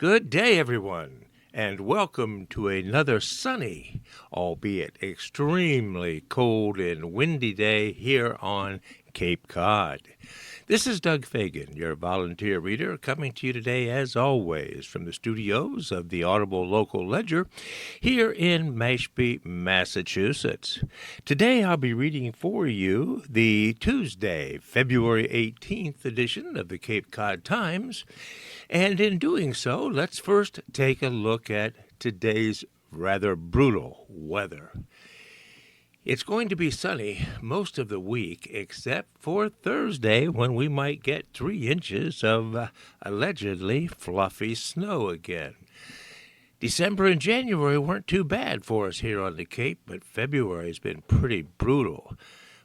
Good day, everyone, and welcome to another sunny, albeit extremely cold and windy day here on Cape Cod. This is Doug Fagan, your volunteer reader, coming to you today, as always, from the studios of the Audible Local Ledger here in Mashpee, Massachusetts. Today I'll be reading for you the Tuesday, February 18th edition of the Cape Cod Times, and in doing so, let's first take a look at today's rather brutal weather. It's going to be sunny most of the week, except for Thursday, when we might get 3 inches of allegedly fluffy snow again. December and January weren't too bad for us here on the Cape, but February has been pretty brutal.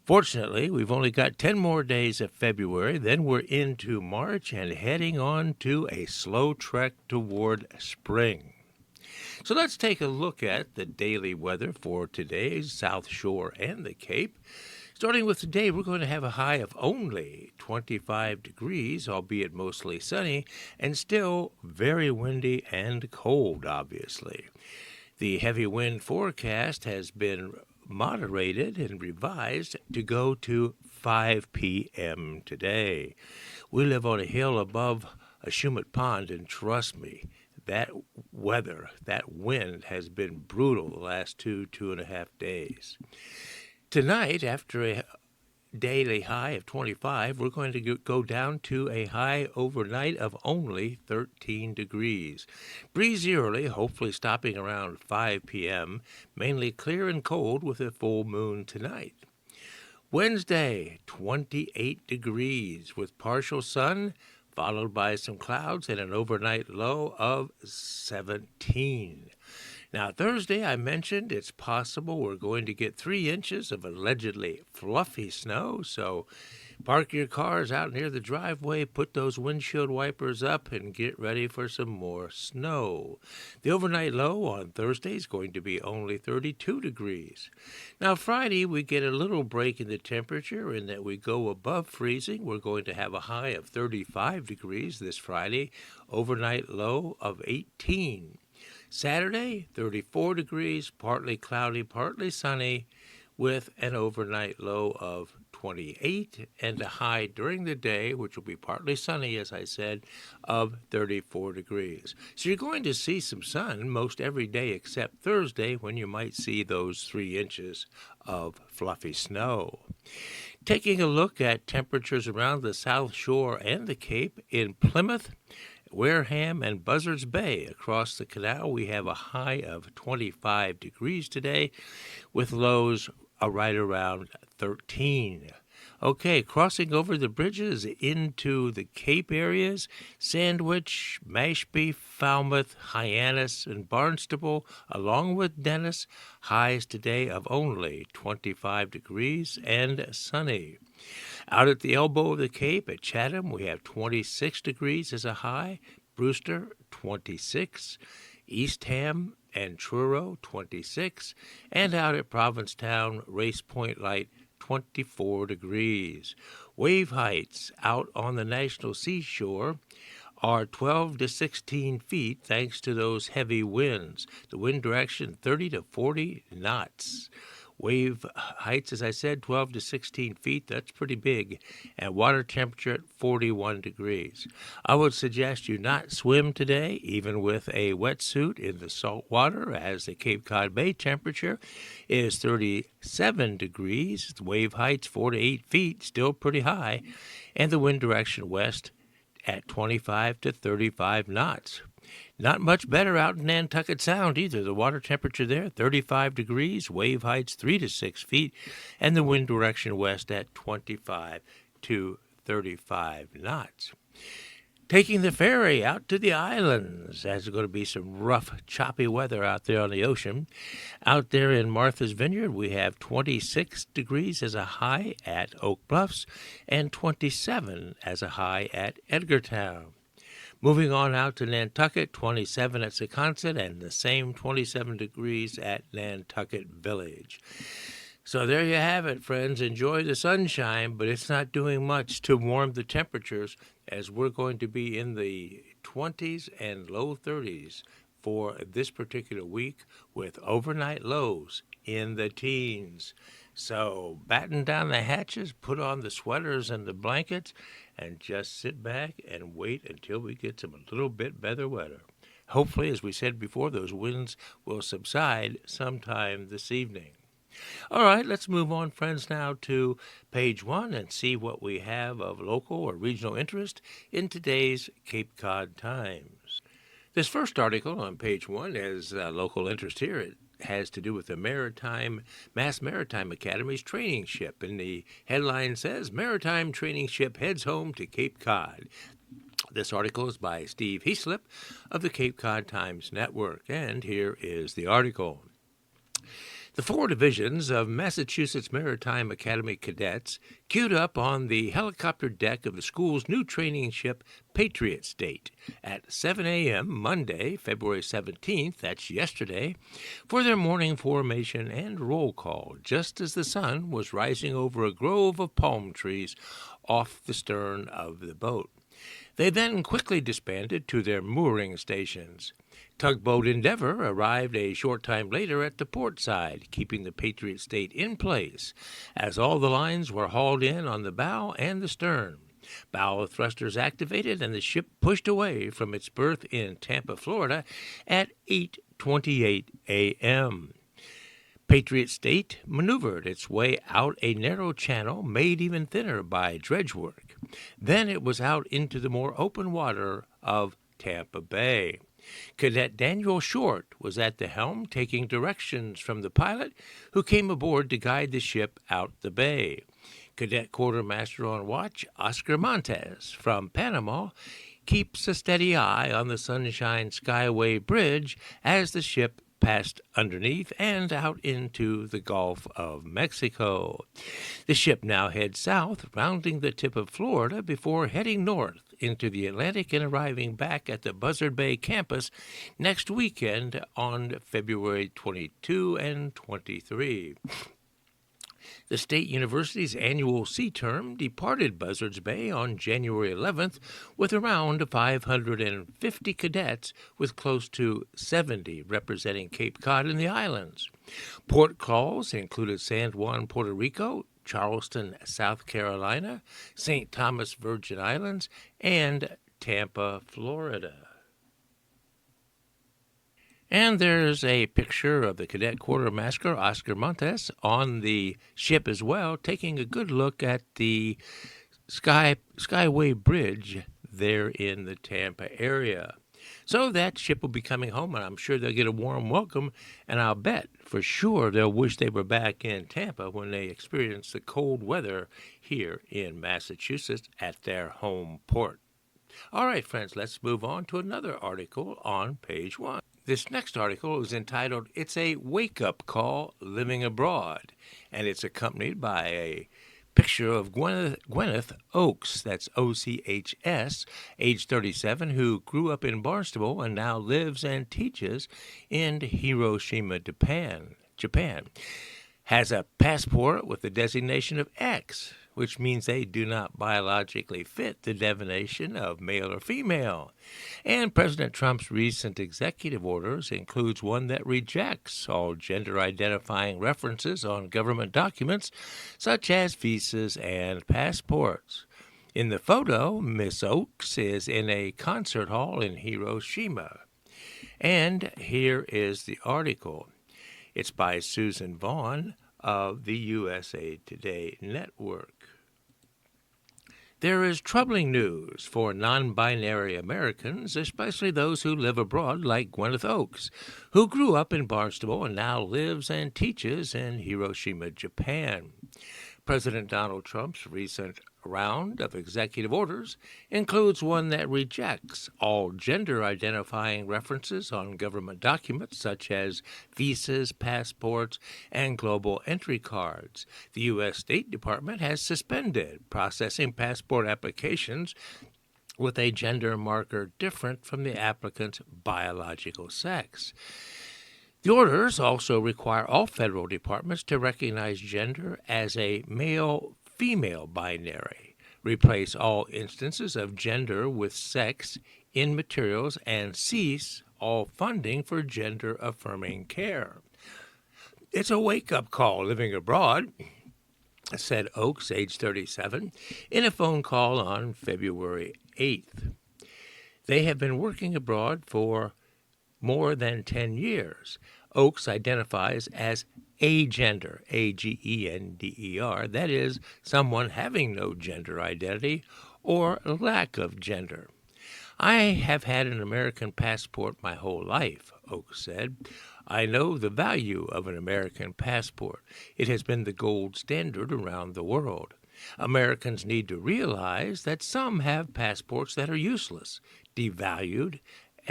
Fortunately, we've only got 10 more days of February, then we're into March and heading on to a slow trek toward spring. So let's take a look at the daily weather for today's South Shore and the Cape. Starting with today, we're going to have a high of only 25 degrees, albeit mostly sunny, and still very windy and cold, obviously. The heavy wind forecast has been moderated and revised to go to 5 p.m. today. We live on a hill above Ashumet Pond, and trust me, that weather, that wind has been brutal the last 2.5 days. Tonight, after a daily high of 25, we're going to go down to a high overnight of only 13 degrees. Breezy early, hopefully stopping around 5 p.m., mainly clear and cold with a full moon tonight. Wednesday, 28 degrees with partial sun, followed by some clouds and an overnight low of 17. Now, Thursday, I mentioned it's possible we're going to get 3 inches of allegedly fluffy snow, so park your cars out near the driveway, put those windshield wipers up, and get ready for some more snow. The overnight low on Thursday is going to be only 32 degrees. Now, Friday, we get a little break in the temperature in that we go above freezing. We're going to have a high of 35 degrees this Friday, overnight low of 18. Saturday, 34 degrees, partly cloudy, partly sunny, with an overnight low of 28 and a high during the day, which will be partly sunny, as I said, of 34 degrees. So you're going to see some sun most every day except Thursday, when you might see those 3 inches of fluffy snow. Taking a look at temperatures around the South Shore and the Cape, in Plymouth, Wareham, and Buzzards Bay across the canal, we have a high of 25 degrees today, with lows right around 13. Okay, crossing over the bridges into the Cape areas, Sandwich, Mashpee, Falmouth, Hyannis, and Barnstable, along with Dennis, highs today of only 25 degrees and sunny. Out at the elbow of the Cape at Chatham, we have 26 degrees as a high, Brewster, 26, Eastham and Truro, 26, and out at Provincetown, Race Point Light, 24 degrees. Wave heights out on the National Seashore are 12 to 16 feet thanks to those heavy winds. The wind direction 30 to 40 knots. Wave heights, as I said, 12 to 16 feet. That's pretty big. And water temperature at 41 degrees. I would suggest you not swim today, even with a wetsuit in the salt water, as the Cape Cod Bay temperature is 37 degrees. The wave heights 4 to 8 feet, still pretty high. And the wind direction west at 25 to 35 knots. Not much better out in Nantucket Sound either. The water temperature there, 35 degrees, wave heights 3 to 6 feet, and the wind direction west at 25 to 35 knots. Taking the ferry out to the islands, as there's going to be some rough, choppy weather out there on the ocean. Out there in Martha's Vineyard, we have 26 degrees as a high at Oak Bluffs and 27 as a high at Edgartown. Moving on out to Nantucket, 27 at Secaucet, and the same 27 degrees at Nantucket Village. So there you have it, friends. Enjoy the sunshine, but it's not doing much to warm the temperatures as we're going to be in the 20s and low 30s for this particular week with overnight lows in the teens. So batten down the hatches, put on the sweaters and the blankets, and just sit back and wait until we get some a little bit better weather. Hopefully, as we said before, those winds will subside sometime this evening. All right, let's move on, friends, now to page 1 and see what we have of local or regional interest in today's Cape Cod Times. This first article on page 1 has local interest here. It has to do with the Mass Maritime Academy's training ship, and the headline says, Maritime Training Ship Heads Home to Cape Cod. This article is by Steve Heaslip of the Cape Cod Times Network, and here is the article. The 4 divisions of Massachusetts Maritime Academy cadets queued up on the helicopter deck of the school's new training ship, Patriot State, at 7 a.m. Monday, February 17th, that's yesterday, for their morning formation and roll call, just as the sun was rising over a grove of palm trees off the stern of the boat. They then quickly disbanded to their mooring stations. Tugboat Endeavor arrived a short time later at the port side, keeping the Patriot State in place, as all the lines were hauled in on the bow and the stern. Bow thrusters activated, and the ship pushed away from its berth in Tampa, Florida, at 8:28 a.m. Patriot State maneuvered its way out a narrow channel made even thinner by dredge work. Then it was out into the more open water of Tampa Bay. Cadet Daniel Short was at the helm, taking directions from the pilot, who came aboard to guide the ship out the bay. Cadet Quartermaster on watch, Oscar Montes, from Panama, keeps a steady eye on the Sunshine Skyway Bridge as the ship passed underneath and out into the Gulf of Mexico. The ship now heads south, rounding the tip of Florida before heading north into the Atlantic and arriving back at the Buzzard Bay campus next weekend on February 22 and 23. The State University's annual sea term departed Buzzards Bay on January 11th with around 550 cadets, with close to 70 representing Cape Cod and the islands. Port calls included San Juan, Puerto Rico, Charleston, South Carolina, St. Thomas, Virgin Islands, and Tampa, Florida. And there's a picture of the Cadet Quartermaster, Oscar Montes, on the ship as well, taking a good look at the Skyway Bridge there in the Tampa area. So that ship will be coming home, and I'm sure they'll get a warm welcome, and I'll bet for sure they'll wish they were back in Tampa when they experience the cold weather here in Massachusetts at their home port. All right, friends, let's move on to another article on page 1. This next article is entitled, It's a Wake-Up Call Living Abroad, and it's accompanied by a picture of Gwyneth Oakes, that's O-C-H-S, age 37, who grew up in Barnstable and now lives and teaches in Hiroshima, Japan. Has a passport with the designation of X, which means they do not biologically fit the definition of male or female. And President Trump's recent executive orders includes one that rejects all gender-identifying references on government documents, such as visas and passports. In the photo, Miss Oakes is in a concert hall in Hiroshima. And here is the article. It's by Susan Vaughn of the USA Today Network. There is troubling news for non-binary Americans, especially those who live abroad like Gwyneth Oakes, who grew up in Barnstable and now lives and teaches in Hiroshima, Japan. President Donald Trump's recent round of executive orders includes one that rejects all gender-identifying references on government documents such as visas, passports, and global entry cards. The U.S. State Department has suspended processing passport applications with a gender marker different from the applicant's biological sex. The orders also require all federal departments to recognize gender as a male-female binary, replace all instances of gender with sex in materials, and cease all funding for gender-affirming care. It's a wake-up call living abroad, said Oakes, age 37, in a phone call on February 8th. They have been working abroad for more than 10 years. Oakes identifies as agender, A-G-E-N-D-E-R, that is, someone having no gender identity or lack of gender. I have had an American passport my whole life, Oakes said. I know the value of an American passport. It has been the gold standard around the world. Americans need to realize that some have passports that are useless, devalued,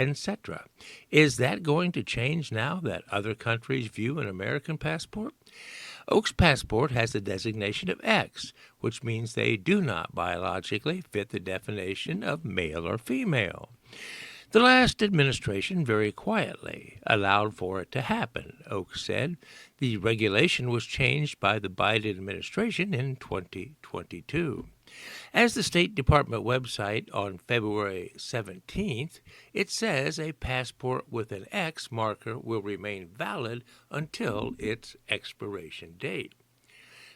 etc. Is that going to change now that other countries view an American passport? Oakes' passport has the designation of X, which means they do not biologically fit the definition of male or female. The last administration very quietly allowed for it to happen, Oakes said. The regulation was changed by the Biden administration in 2022. As the State Department website on February 17th, it says a passport with an X marker will remain valid until its expiration date.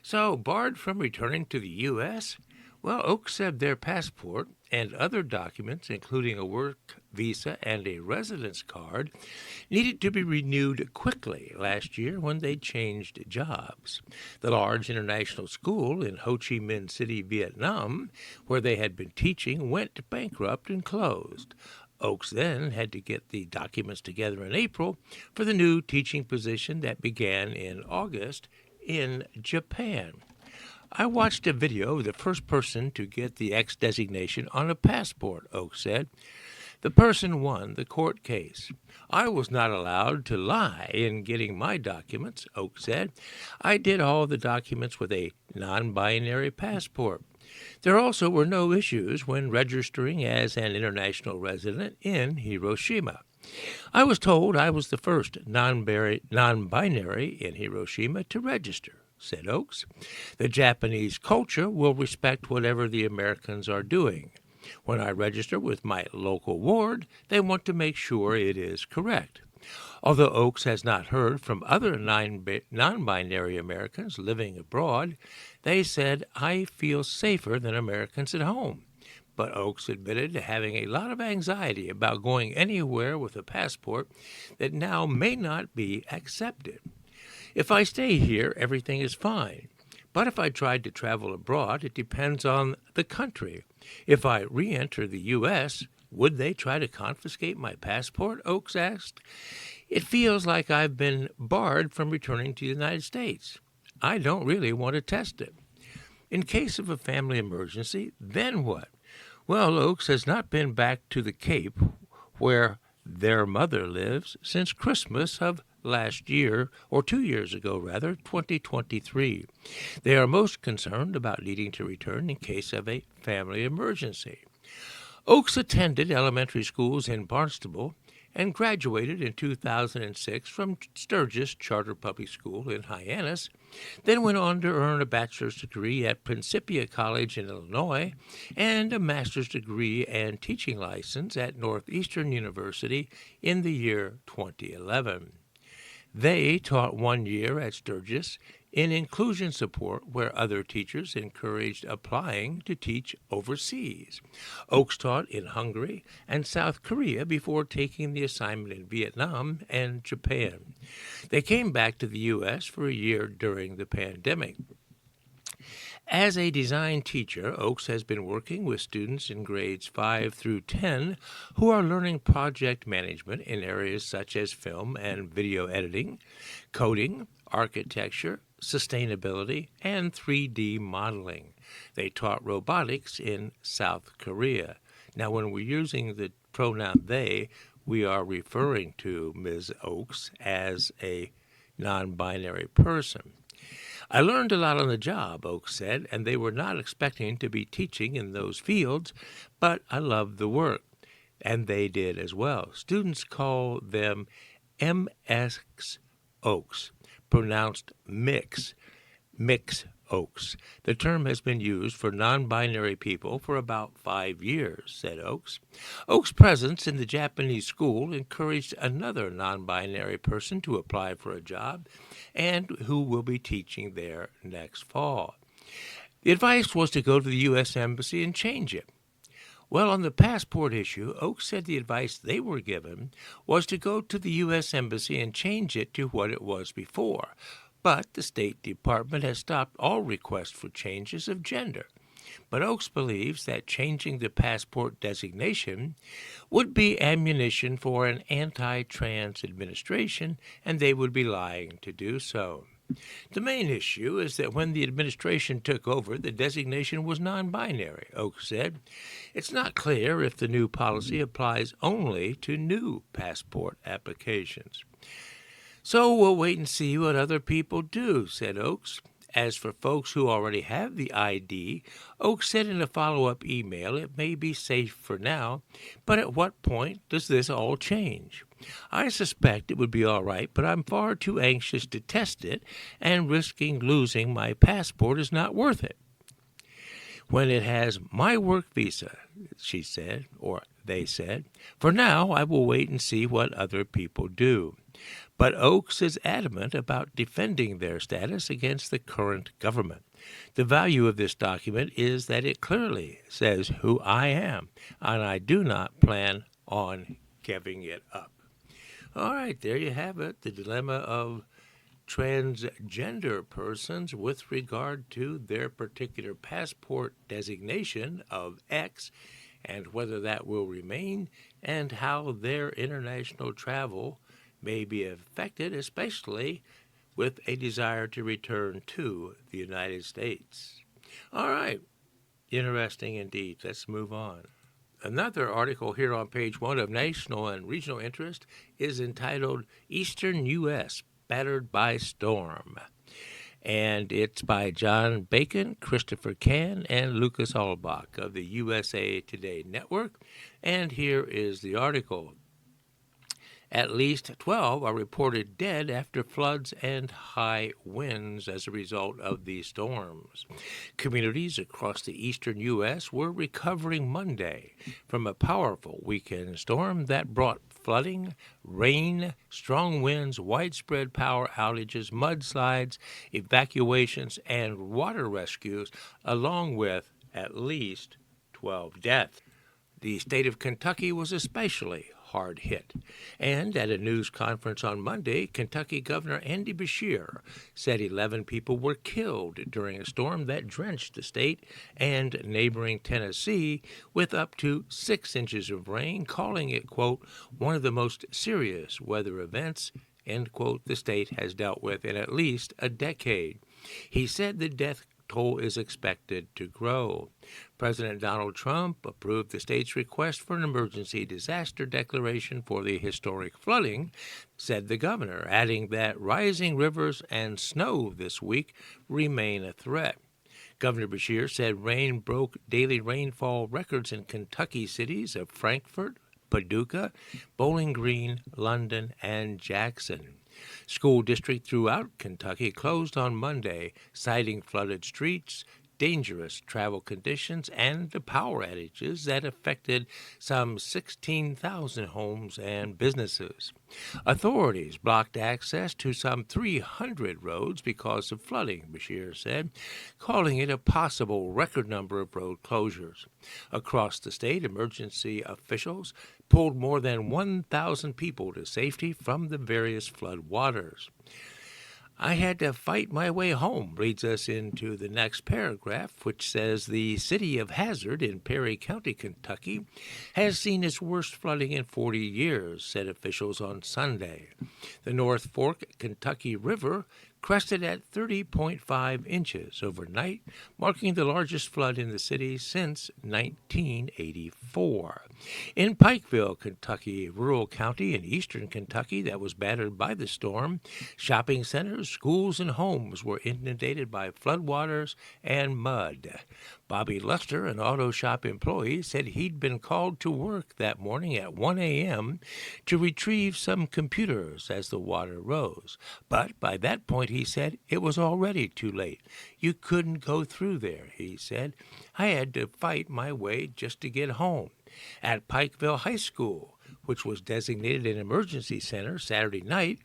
So, barred from returning to the U.S.? Well, Oakes said their passport and other documents, including a work visa and a residence card, needed to be renewed quickly last year when they changed jobs. The large international school in Ho Chi Minh City, Vietnam, where they had been teaching, went bankrupt and closed. Oakes then had to get the documents together in April for the new teaching position that began in August in Japan. I watched a video of the first person to get the X designation on a passport, Oakes said. The person won the court case. I was not allowed to lie in getting my documents, Oakes said. I did all the documents with a non-binary passport. There also were no issues when registering as an international resident in Hiroshima. I was told I was the first non-binary in Hiroshima to register, said Oakes. The Japanese culture will respect whatever the Americans are doing. When I register with my local ward, they want to make sure it is correct. Although Oakes has not heard from other non-binary Americans living abroad, they said, I feel safer than Americans at home. But Oakes admitted to having a lot of anxiety about going anywhere with a passport that now may not be accepted. If I stay here, everything is fine. But if I tried to travel abroad, it depends on the country. If I re-enter the U.S., would they try to confiscate my passport? Oakes asked. It feels like I've been barred from returning to the United States. I don't really want to test it. In case of a family emergency, then what? Well, Oakes has not been back to the Cape, where their mother lives, since Christmas of last year, or 2 years ago rather, 2023. They are most concerned about needing to return in case of a family emergency. Oakes attended elementary schools in Barnstable and graduated in 2006 from Sturgis Charter Public School in Hyannis, then went on to earn a bachelor's degree at Principia College in Illinois and a master's degree and teaching license at Northeastern University in the year 2011. They taught 1 year at Sturgis in inclusion support where other teachers encouraged applying to teach overseas. Oakes taught in Hungary and South Korea before taking the assignment in Vietnam and Japan. They came back to the U.S. for a year during the pandemic. As a design teacher, Oakes has been working with students in grades 5 through 10 who are learning project management in areas such as film and video editing, coding, architecture, sustainability, and 3D modeling. They taught robotics in South Korea. Now, when we're using the pronoun they, we are referring to Ms. Oakes as a non-binary person. I learned a lot on the job, Oakes said, and they were not expecting to be teaching in those fields, but I loved the work, and they did as well. Students call them MX Oaks, pronounced mix Oaks. The term has been used for non-binary people for about 5 years, said Oaks. Oaks' presence in the Japanese school encouraged another non-binary person to apply for a job and who will be teaching there next fall. The advice was to go to the U.S. Embassy and change it. Well, on the passport issue, Oaks said the advice they were given was to go to the U.S. Embassy and change it to what it was before. But the State Department has stopped all requests for changes of gender. But Oaks believes that changing the passport designation would be ammunition for an anti-trans administration, and they would be lying to do so. The main issue is that when the administration took over, the designation was non-binary, Oaks said. It's not clear if the new policy applies only to new passport applications. So we'll wait and see what other people do, said Oaks. As for folks who already have the ID, Oaks said in a follow-up email it may be safe for now, but at what point does this all change? I suspect it would be all right, but I'm far too anxious to test it, and risking losing my passport is not worth it. When it has my work visa, she said, or they said, for now I will wait and see what other people do. But Oaks is adamant about defending their status against the current government. The value of this document is that it clearly says who I am, and I do not plan on giving it up. All right, there you have it, the dilemma of transgender persons with regard to their particular passport designation of X and whether that will remain and how their international travel may be affected, especially with a desire to return to the United States. All right, interesting indeed. Let's move on. Another article here on page 1 of National and Regional Interest is entitled Eastern U.S. Battered by Storm. And it's by John Bacon, Christopher Cann, and Lucas Albach of the USA Today Network. And here is the article. At least 12 are reported dead after floods and high winds as a result of these storms. Communities across the eastern U.S. were recovering Monday from a powerful weekend storm that brought flooding, rain, strong winds, widespread power outages, mudslides, evacuations, and water rescues, along with at least 12 deaths. The state of Kentucky was especially hard hit. And at a news conference on Monday, Kentucky Governor Andy Beshear said 11 people were killed during a storm that drenched the state and neighboring Tennessee with up to 6 inches of rain, calling it, quote, one of the most serious weather events, end quote, the state has dealt with in at least a decade. He said the death toll is expected to grow. President Donald Trump approved the state's request for an emergency disaster declaration for the historic flooding, said the governor, adding that rising rivers and snow this week remain a threat. Governor Beshear said rain broke daily rainfall records in Kentucky cities of Frankfort, Paducah, Bowling Green, London, and Jackson. School districts throughout Kentucky closed on Monday, citing flooded streets, dangerous travel conditions, and the power outages that affected some 16,000 homes and businesses. Authorities blocked access to some 300 roads because of flooding, Beshear said, calling it a possible record number of road closures. Across the state, emergency officials pulled more than 1,000 people to safety from the various flood waters. I had to fight my way home leads us into the next paragraph, which says the city of Hazard in Perry County, Kentucky, has seen its worst flooding in 40 years, said officials on Sunday. The North Fork Kentucky River crested at 30.5 inches overnight, marking the largest flood in the city since 1984. In Pikeville, Kentucky, a rural county in eastern Kentucky that was battered by the storm, shopping centers, schools, and homes were inundated by floodwaters and mud. Bobby Luster, an auto shop employee, said he'd been called to work that morning at 1 a.m. to retrieve some computers as the water rose. But by that point, he said, it was already too late. You couldn't go through there, he said. I had to fight my way just to get home. At Pikeville High School, which was designated an emergency center Saturday night,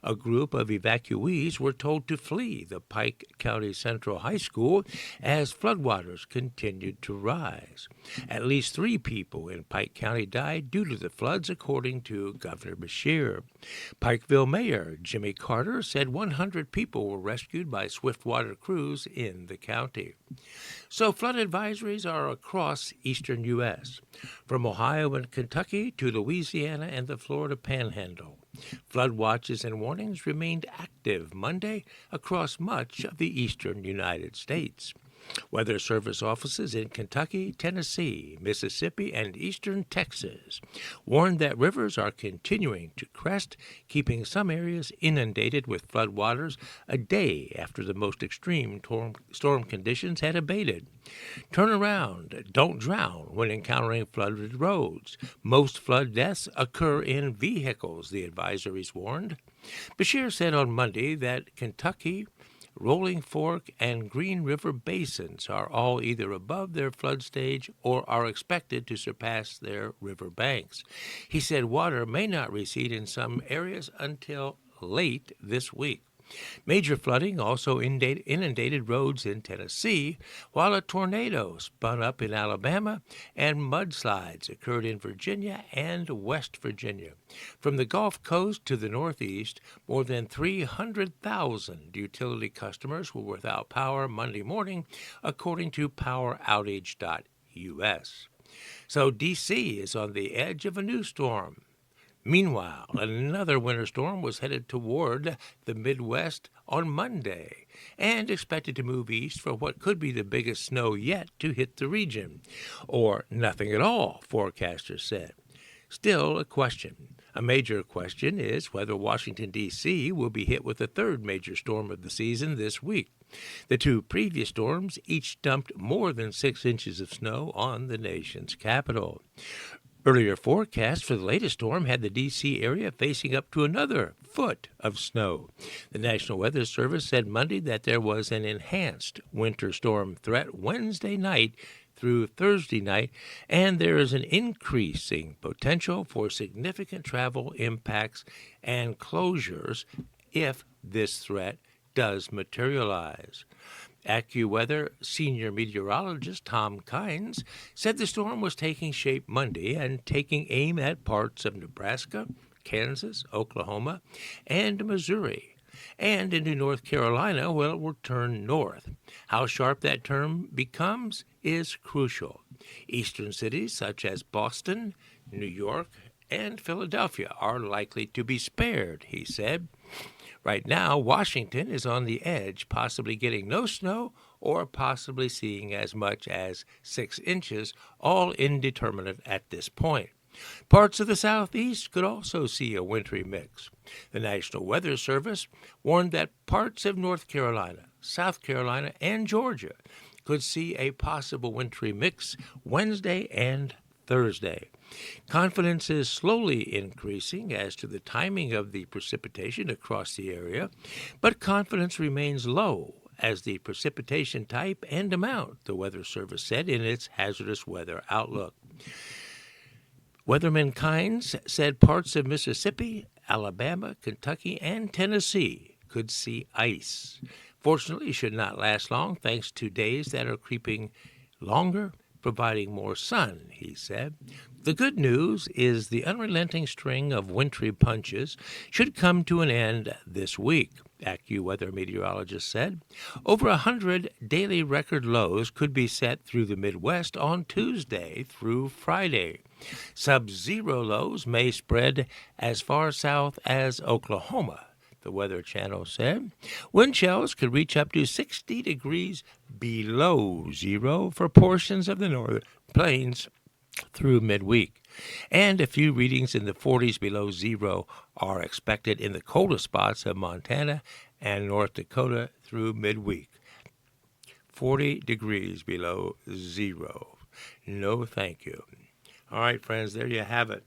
a group of evacuees were told to flee the Pike County Central High School as floodwaters continued to rise. At least 3 people in Pike County died due to the floods, according to Governor Beshear. Pikeville Mayor Jimmy Carter said 100 people were rescued by swiftwater crews in the county. So flood advisories are across eastern U.S., from Ohio and Kentucky to Louisiana and the Florida Panhandle. Flood watches and warnings remained active Monday across much of the eastern United States. Weather Service offices in Kentucky, Tennessee, Mississippi, and eastern Texas warned that rivers are continuing to crest, keeping some areas inundated with floodwaters a day after the most extreme storm conditions had abated. Turn around, don't drown when encountering flooded roads. Most flood deaths occur in vehicles, the advisories warned. Beshear said on Monday that Kentucky, Rolling Fork, and Green River basins are all either above their flood stage or are expected to surpass their river banks. He said water may not recede in some areas until late this week. Major flooding also inundated roads in Tennessee, while a tornado spun up in Alabama and mudslides occurred in Virginia and West Virginia. From the Gulf Coast to the Northeast, more than 300,000 utility customers were without power Monday morning, according to PowerOutage.us. So D.C. is on the edge of a new storm. Meanwhile, another winter storm was headed toward the Midwest on Monday and expected to move east for what could be the biggest snow yet to hit the region, or nothing at all, forecasters said. Still a question. A major question is whether Washington, D.C. will be hit with the third major storm of the season this week. The 2 previous storms each dumped more than 6 inches of snow on the nation's capital. Earlier forecasts for the latest storm had the D.C. area facing up to another foot of snow. The National Weather Service said Monday that there was an enhanced winter storm threat Wednesday night through Thursday night, and there is an increasing potential for significant travel impacts and closures if this threat does materialize. AccuWeather senior meteorologist Tom Kynes said the storm was taking shape Monday and taking aim at parts of Nebraska, Kansas, Oklahoma, and Missouri, and into North Carolina where it will turn north. How sharp that turn becomes is crucial. Eastern cities such as Boston, New York, and Philadelphia are likely to be spared, he said. Right now, Washington is on the edge, possibly getting no snow or possibly seeing as much as 6 inches, all indeterminate at this point. Parts of the southeast could also see a wintry mix. The National Weather Service warned that parts of North Carolina, South Carolina, and Georgia could see a possible wintry mix Wednesday and Thursday. Confidence is slowly increasing as to the timing of the precipitation across the area, but confidence remains low as the precipitation type and amount, the Weather Service said in its hazardous weather outlook. Weatherman Kynes said parts of Mississippi, Alabama, Kentucky, and Tennessee could see ice. Fortunately, it should not last long thanks to days that are creeping longer, providing more sun, he said. The good news is the unrelenting string of wintry punches should come to an end this week, AccuWeather meteorologists said. Over 100 daily record lows could be set through the Midwest on Tuesday through Friday. Sub-zero lows may spread as far south as Oklahoma, the Weather Channel said. Wind chills could reach up to 60 degrees below zero for portions of the northern plains through midweek. And a few readings in the 40s below zero are expected in the coldest spots of Montana and North Dakota through midweek. 40 degrees below zero. No, thank you. All right, friends, there you have it.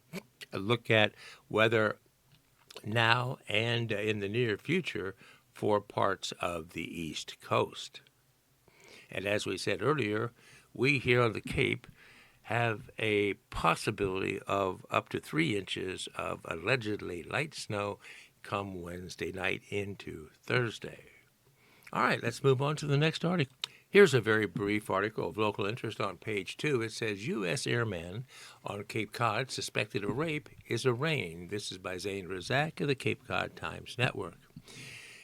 A look at weather now and in the near future for parts of the East Coast. And as we said earlier, we here on the Cape have a possibility of up to 3 inches of allegedly light snow come Wednesday night into Thursday. All right, let's move on to the next article. Here's a very brief article of local interest on page 2. It says, U.S. airman on Cape Cod suspected of rape is arraigned. This is by Zane Razak of the Cape Cod Times Network.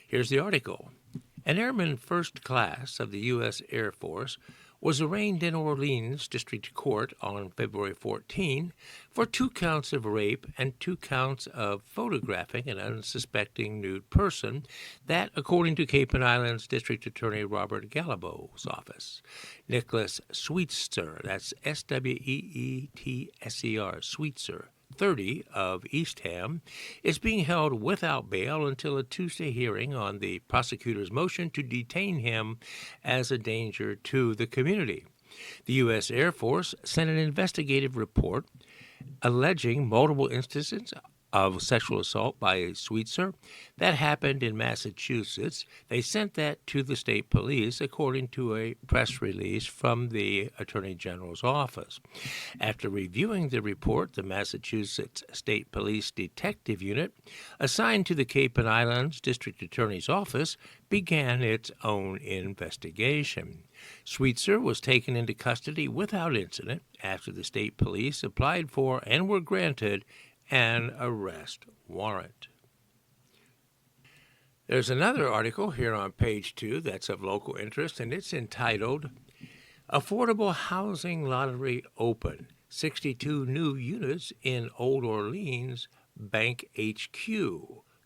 Here's the article. An airman first class of the U.S. Air Force was arraigned in Orleans District Court on February 14 for 2 counts of rape and 2 counts of photographing an unsuspecting nude person, that according to Cape and Islands District Attorney Robert Gallibo's office. Nicholas Sweetser, that's Sweetser, Sweetser, 30 of Eastham, is being held without bail until a Tuesday hearing on the prosecutor's motion to detain him as a danger to the community. The U.S. Air Force sent an investigative report alleging multiple instances of sexual assault by Sweetser that happened in Massachusetts. They sent that to the state police, according to a press release from the Attorney General's office. After reviewing the report, the Massachusetts State Police Detective Unit, assigned to the Cape and Islands District Attorney's Office, began its own investigation. Sweetser was taken into custody without incident after the state police applied for and were granted an arrest warrant. There's another article here on page 2 that's of local interest, and it's entitled, Affordable Housing Lottery Open, 62 New Units in Old Orleans Bank HQ.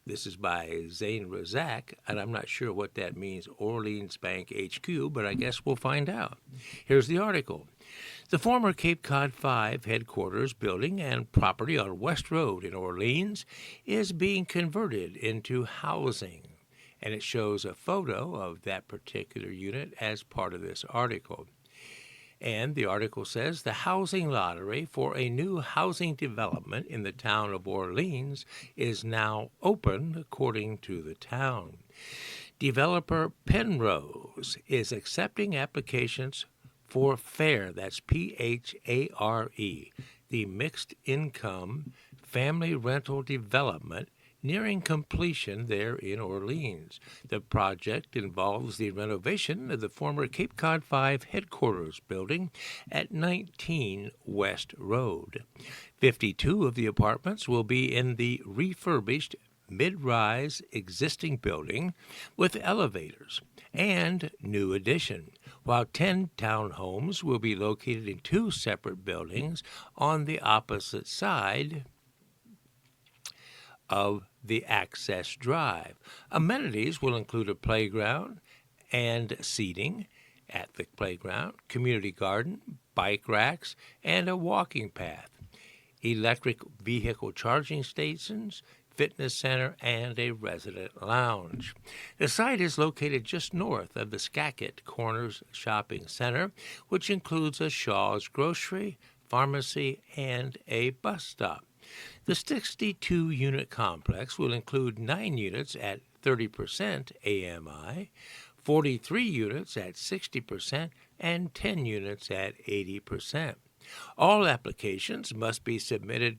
This is by Zane Razak, and I'm not sure what that means, Orleans Bank HQ, but I guess we'll find out. Here's the article. The former Cape Cod 5 headquarters building and property on West Road in Orleans is being converted into housing, and it shows a photo of that particular unit as part of this article. And the article says the housing lottery for a new housing development in the town of Orleans is now open, according to the town. Developer Penrose is accepting applications for FARE, that's P-H-A-R-E, the mixed income family rental development nearing completion there in Orleans. The project involves the renovation of the former Cape Cod 5 headquarters building at 19 West Road. 52 of the apartments will be in the refurbished mid-rise existing building with elevators and new addition, while 10 townhomes will be located in 2 separate buildings on the opposite side of the access drive. Amenities will include a playground and seating at the playground, community garden, bike racks, and a walking path, electric vehicle charging stations, fitness center, and a resident lounge. The site is located just north of the Skagit Corners Shopping Center, which includes a Shaw's Grocery, pharmacy, and a bus stop. The 62-unit complex will include 9 units at 30% AMI, 43 units at 60%, and 10 units at 80%. All applications must be submitted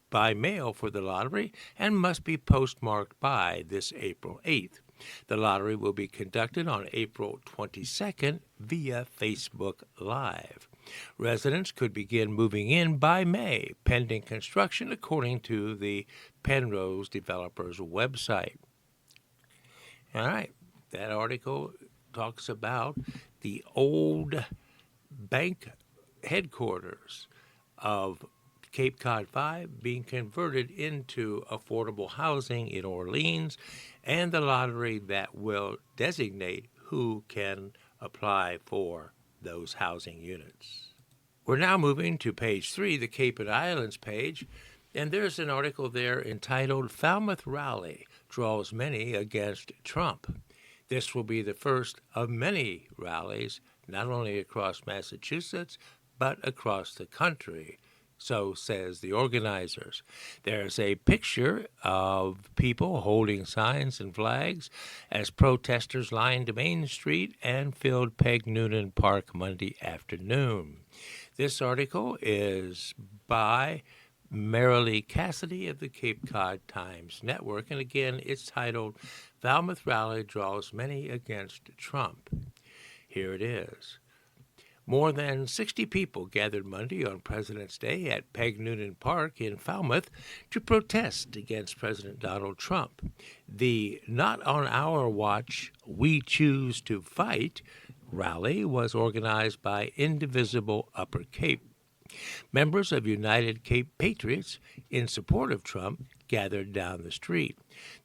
by mail for the lottery and must be postmarked by this April 8th. The lottery will be conducted on April 22nd via Facebook Live. Residents could begin moving in by May, pending construction, according to the Penrose Developers website. All right, that article talks about the old bank headquarters of Cape Cod 5 being converted into affordable housing in Orleans, and the lottery that will designate who can apply for those housing units. We're now moving to page 3, the Cape and Islands page, and there's an article there entitled Falmouth Rally Draws Many Against Trump. This will be the first of many rallies, not only across Massachusetts, but across the country. So says the organizers. There's a picture of people holding signs and flags as protesters lined Main Street and filled Peg Noonan Park Monday afternoon. This article is by Marilee Cassidy of the Cape Cod Times Network, and again, it's titled Falmouth Rally Draws Many Against Trump. Here it is. More than 60 people gathered Monday on President's Day at Peg Noonan Park in Falmouth to protest against President Donald Trump. The Not on Our Watch, We Choose to Fight rally was organized by Indivisible Upper Cape. Members of United Cape Patriots in support of Trump gathered down the street.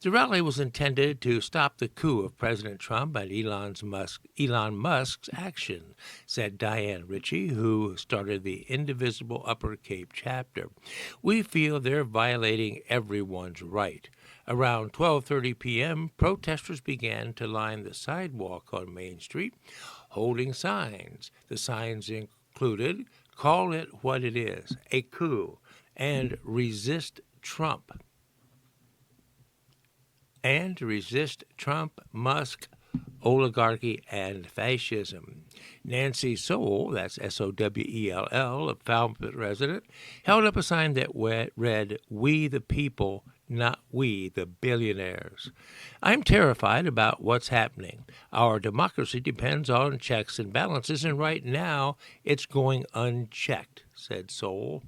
The rally was intended to stop the coup of President Trump and Elon Musk's action, said Diane Ritchie, who started the Indivisible Upper Cape chapter. We feel they're violating everyone's right. Around 12:30 p.m., protesters began to line the sidewalk on Main Street, holding signs. The signs included, "Call it what it is, a coup," and "Resist Trump." And resist Trump, Musk, oligarchy, and fascism. Nancy Sowell, that's Sowell, a Falmouth resident, held up a sign that read, "We the people, not we the billionaires." I'm terrified about what's happening. Our democracy depends on checks and balances, and right now it's going unchecked, said Sowell.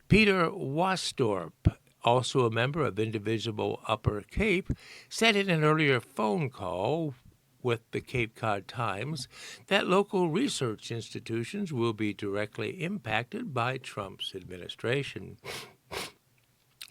Peter Wasdorp, also a member of Indivisible Upper Cape, said in an earlier phone call with the Cape Cod Times that local research institutions will be directly impacted by Trump's administration.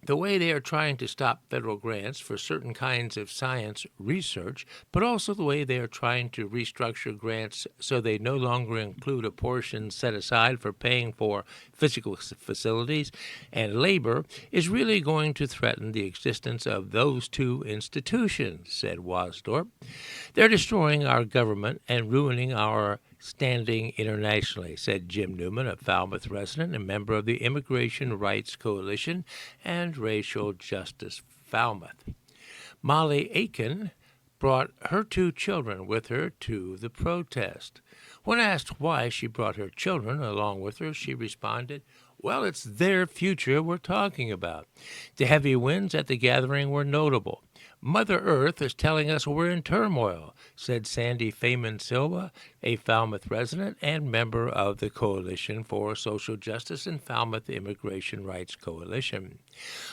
The way they are trying to stop federal grants for certain kinds of science research, but also the way they are trying to restructure grants so they no longer include a portion set aside for paying for physical facilities and labor, is really going to threaten the existence of those two institutions, said Wasdorp. They're destroying our government and ruining our standing internationally, said Jim Newman, a Falmouth resident and member of the Immigration Rights Coalition and Racial Justice Falmouth. Molly Aiken brought her 2 children with her to the protest. When asked why she brought her children along with her, she responded, "Well, it's their future we're talking about." The heavy winds at the gathering were notable. "Mother Earth is telling us we're in turmoil," said Sandy Feynman Silva, a Falmouth resident and member of the Coalition for Social Justice and Falmouth Immigration Rights Coalition.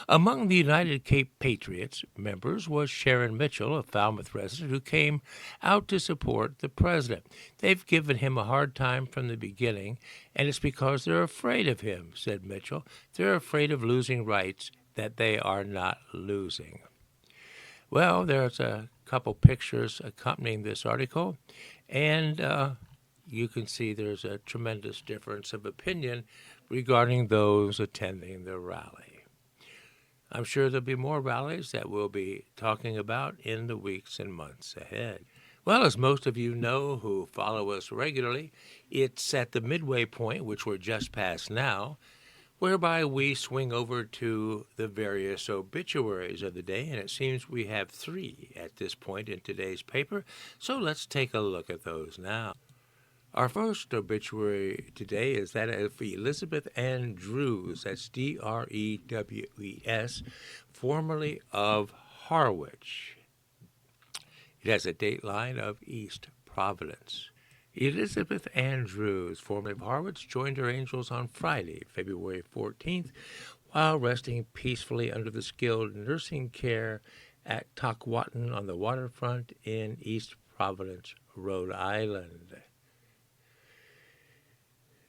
Among the United Cape Patriots members was Sharon Mitchell, a Falmouth resident who came out to support the president. "They've given him a hard time from the beginning, and it's because they're afraid of him," said Mitchell. "They're afraid of losing rights that they are not losing." Well, there's a couple pictures accompanying this article, and you can see there's a tremendous difference of opinion regarding those attending the rally. I'm sure there'll be more rallies that we'll be talking about in the weeks and months ahead. Well, as most of you know who follow us regularly, it's at the midway point, which we're just past now, whereby we swing over to the various obituaries of the day, and it seems we have 3 at this point in today's paper, so let's take a look at those now. Our first obituary today is that of Elizabeth Ann Drews, that's Drewes, formerly of Harwich. It has a dateline of East Providence. Elizabeth Ann Drews, formerly of Harwich, joined her angels on Friday, February 14th, while resting peacefully under the skilled nursing care at Tockwatton on the waterfront in East Providence, Rhode Island.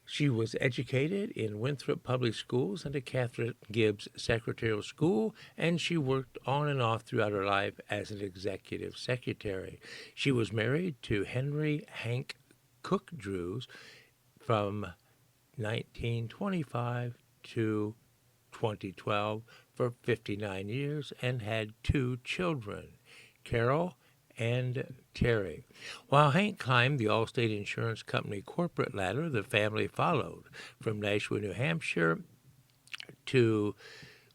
She was educated in Winthrop Public Schools and at Catherine Gibbs Secretarial School, and she worked on and off throughout her life as an executive secretary. She was married to Henry Hank Cook Drews from 1925 to 2012 for 59 years and had 2 children, Carol and Terry. While Hank climbed the Allstate Insurance Company corporate ladder, the family followed from Nashua, New Hampshire to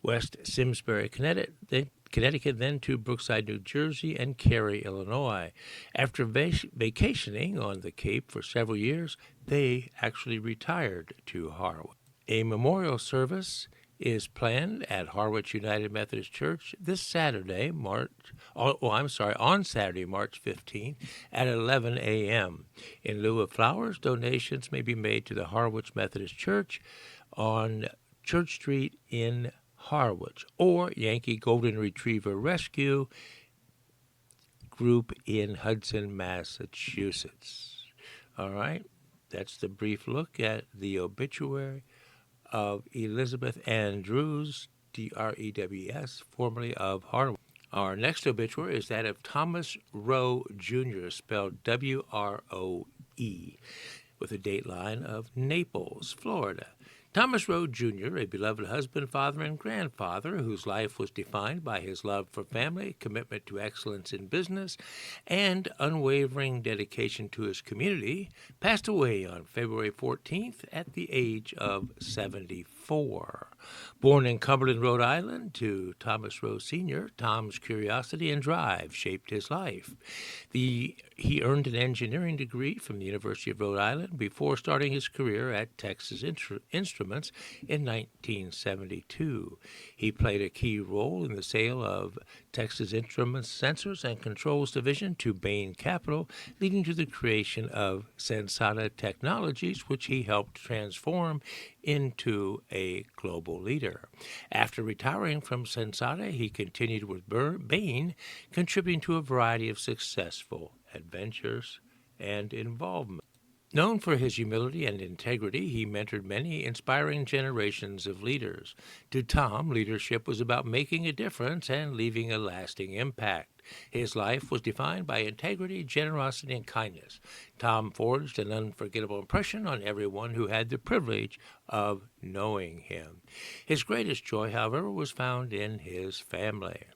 West Simsbury, Connecticut, then to Brookside, New Jersey, and Cary, Illinois. After vacationing on the Cape for several years, they actually retired to Harwich. A memorial service is planned at Harwich United Methodist Church this Saturday, on Saturday, March 15th at 11 a.m. In lieu of flowers, donations may be made to the Harwich Methodist Church on Church Street in Harwich, or Yankee Golden Retriever Rescue Group in Hudson, Massachusetts. All right, that's the brief look at the obituary of Elizabeth Andrews, D-R-E-W-S, formerly of Harwich. Our next obituary is that of Thomas Rowe Jr., spelled W-R-O-E, with a dateline of Naples, Florida. Thomas Rowe Jr., a beloved husband, father, and grandfather whose life was defined by his love for family, commitment to excellence in business, and unwavering dedication to his community, passed away on February 14th at the age of 74. Born in Cumberland, Rhode Island, to Thomas Rowe Sr., Tom's curiosity and drive shaped his life. He earned an engineering degree from the University of Rhode Island before starting his career at Texas Instruments in 1972. He played a key role in the sale of Texas Instruments Sensors and Controls Division to Bain Capital, leading to the creation of Sensata Technologies, which he helped transform into a global leader. After retiring from Sensata, he continued with Bain, contributing to a variety of successful adventures and involvement. Known for his humility and integrity, he mentored many inspiring generations of leaders. To Tom, leadership was about making a difference and leaving a lasting impact. His life was defined by integrity, generosity, and kindness. Tom forged an unforgettable impression on everyone who had the privilege of knowing him. His greatest joy, however, was found in his family.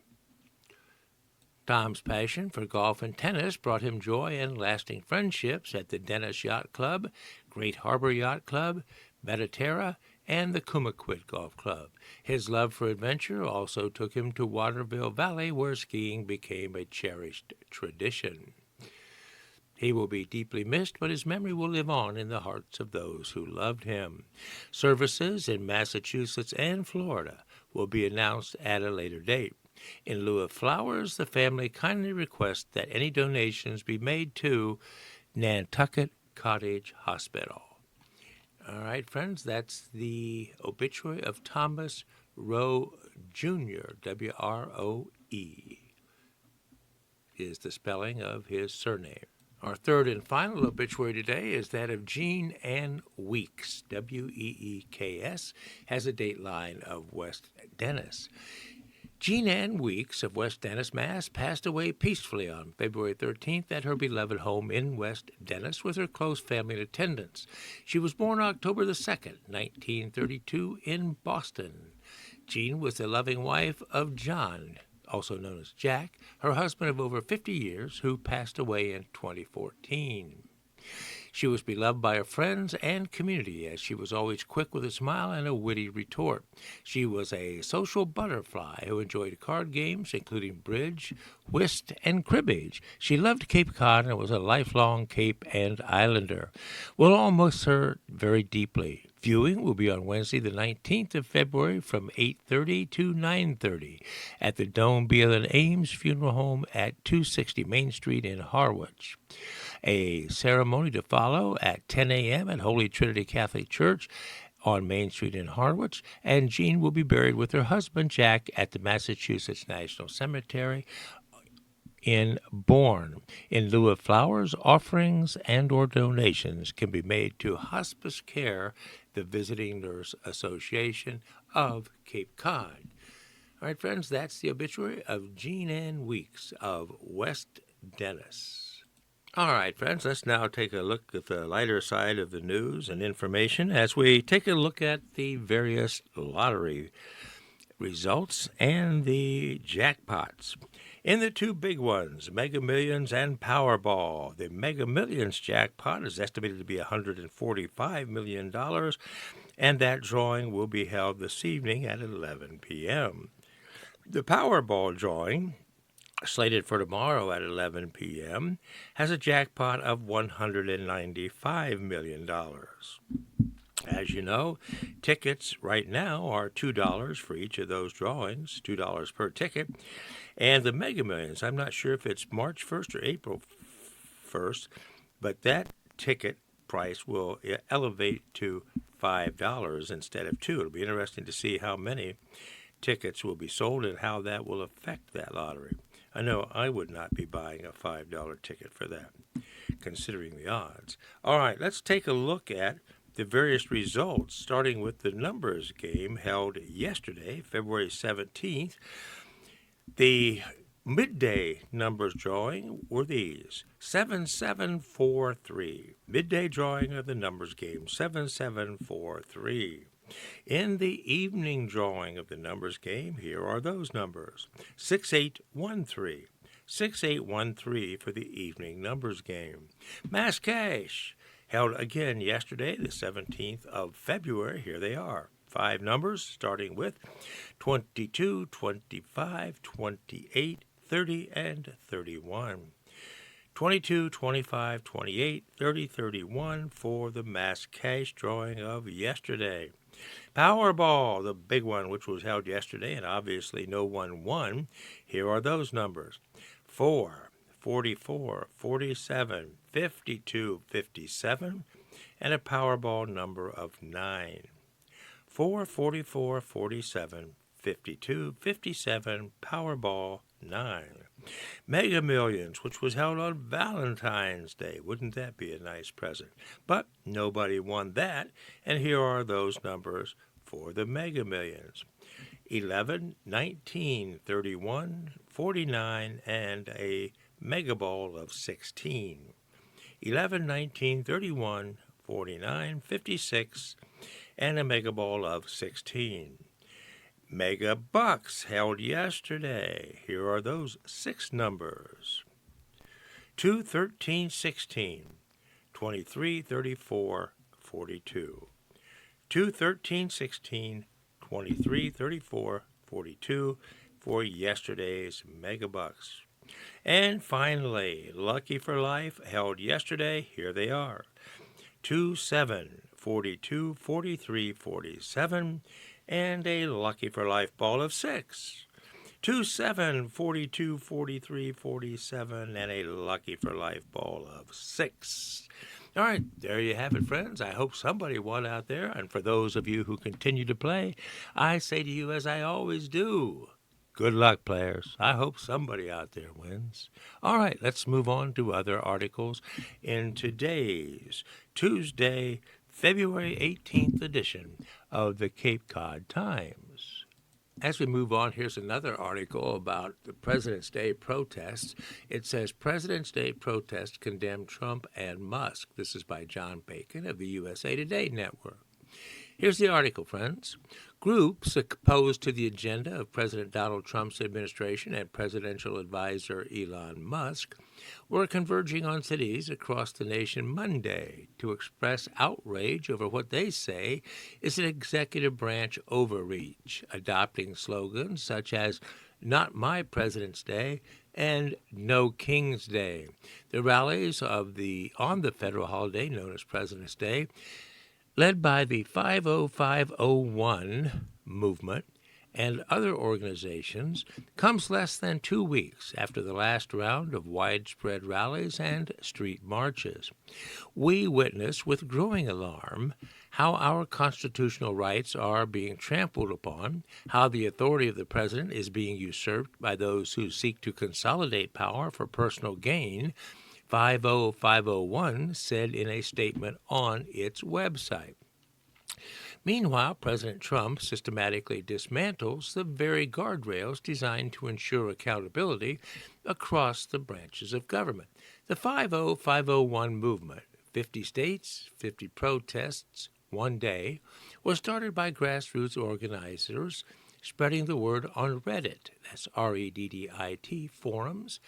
Tom's passion for golf and tennis brought him joy and lasting friendships at the Dennis Yacht Club, Great Harbor Yacht Club, Mediterra, and the Kumaquit Golf Club. His love for adventure also took him to Waterville Valley, where skiing became a cherished tradition. He will be deeply missed, but his memory will live on in the hearts of those who loved him. Services in Massachusetts and Florida will be announced at a later date. In lieu of flowers, the family kindly requests that any donations be made to Nantucket Cottage Hospital. All right, friends, that's the obituary of Thomas Rowe Jr., W-R-O-E, is the spelling of his surname. Our third and final obituary today is that of Jean Ann Weeks, W-E-E-K-S, has a dateline of West Dennis. Jean Ann Weeks of West Dennis, Mass., passed away peacefully on February 13th at her beloved home in West Dennis with her close family in attendance. She was born October the 2nd, 1932, in Boston. Jean was the loving wife of John, also known as Jack, her husband of over 50 years, who passed away in 2014. She was beloved by her friends and community, as she was always quick with a smile and a witty retort. She was a social butterfly who enjoyed card games, including bridge, whist, and cribbage. She loved Cape Cod and was a lifelong Cape and Islander. We'll all miss her very deeply. Viewing will be on Wednesday, the 19th of February from 8:30 to 9:30 at the Dome Beale and Ames Funeral Home at 260 Main Street in Harwich. A ceremony to follow at 10 a.m. at Holy Trinity Catholic Church on Main Street in Harwich, and Jean will be buried with her husband, Jack, at the Massachusetts National Cemetery in Bourne. In lieu of flowers, offerings and or donations can be made to Hospice Care, the Visiting Nurse Association of Cape Cod. All right, friends, that's the obituary of Jean Ann Weeks of West Dennis. All right, friends, let's now take a look at the lighter side of the news and information as we take a look at the various lottery results and the jackpots. In the two big ones, Mega Millions and Powerball, the Mega Millions jackpot is estimated to be $145 million, and that drawing will be held this evening at 11 p.m. The Powerball drawing, slated for tomorrow at 11 p.m., has a jackpot of $195 million. As you know, tickets right now are $2 for each of those drawings, $2 per ticket. And the Mega Millions, I'm not sure if it's March 1st or April 1st, but that ticket price will elevate to $5 instead of $2. It'll be interesting to see how many tickets will be sold and how that will affect that lottery. I know I would not be buying a $5 ticket for that, considering the odds. All right, let's take a look at the various results, starting with the numbers game held yesterday, February 17th. The midday numbers drawing were these: 7743. Midday drawing of the numbers game, 7743. In the evening drawing of the numbers game, here are those numbers: 6813. 6813 for the evening numbers game. Mass Cash held again yesterday, the 17th of February. Here they are. 5 numbers, starting with 22, 25, 28, 30, and 31. 22, 25, 28, 30, 31 for the Mass Cash drawing of yesterday. Powerball, the big one, which was held yesterday, and obviously no one won. Here are those numbers: 4, 44, 47, 52, 57, and a Powerball number of 9. 4, 44, 47, 52, 57, Powerball 9. Mega Millions, which was held on Valentine's Day. Wouldn't that be a nice present? But nobody won that, and here are those numbers for the Mega Millions: 11, 19, 31, 49, and a Mega Ball of 16. 11, 19, 31, 49, 56, and a Mega Ball of 16. Mega Bucks held yesterday. Here are those 6 numbers: 2, 13, 16, 23, 34, 42. 2, 13, 16, 23, 34, 42 for yesterday's Mega Bucks. And finally, Lucky for Life held yesterday. Here they are: 2, 7, 42, 43, 47, and a Lucky for Life ball of 6. 2, 7, 42, 43, 47, and a Lucky for Life ball of 6. All right, there you have it, friends. I hope somebody won out there. And for those of you who continue to play, I say to you, as I always do, good luck, players. I hope somebody out there wins. All right, let's move on to other articles in today's Tuesday, February 18th edition of the Cape Cod Times. As we move on, here's another article about the President's Day protests. It says, President's Day protests condemn Trump and Musk. This is by John Bacon of the USA Today Network. Here's the article, friends. Groups opposed to the agenda of President Donald Trump's administration and presidential advisor Elon Musk were converging on cities across the nation Monday to express outrage over what they say is an executive branch overreach, adopting slogans such as "Not My President's Day" and "No King's Day." The rallies on the federal holiday known as President's Day, led by the 50501 movement and other organizations, comes less than 2 weeks after the last round of widespread rallies and street marches. We witness with growing alarm how our constitutional rights are being trampled upon, how the authority of the president is being usurped by those who seek to consolidate power for personal gain, 50501 said in a statement on its website. Meanwhile, President Trump systematically dismantles the very guardrails designed to ensure accountability across the branches of government. The 50501 movement, 50 states, 50 protests, 1 day, was started by grassroots organizers spreading the word on Reddit, that's Reddit, forums,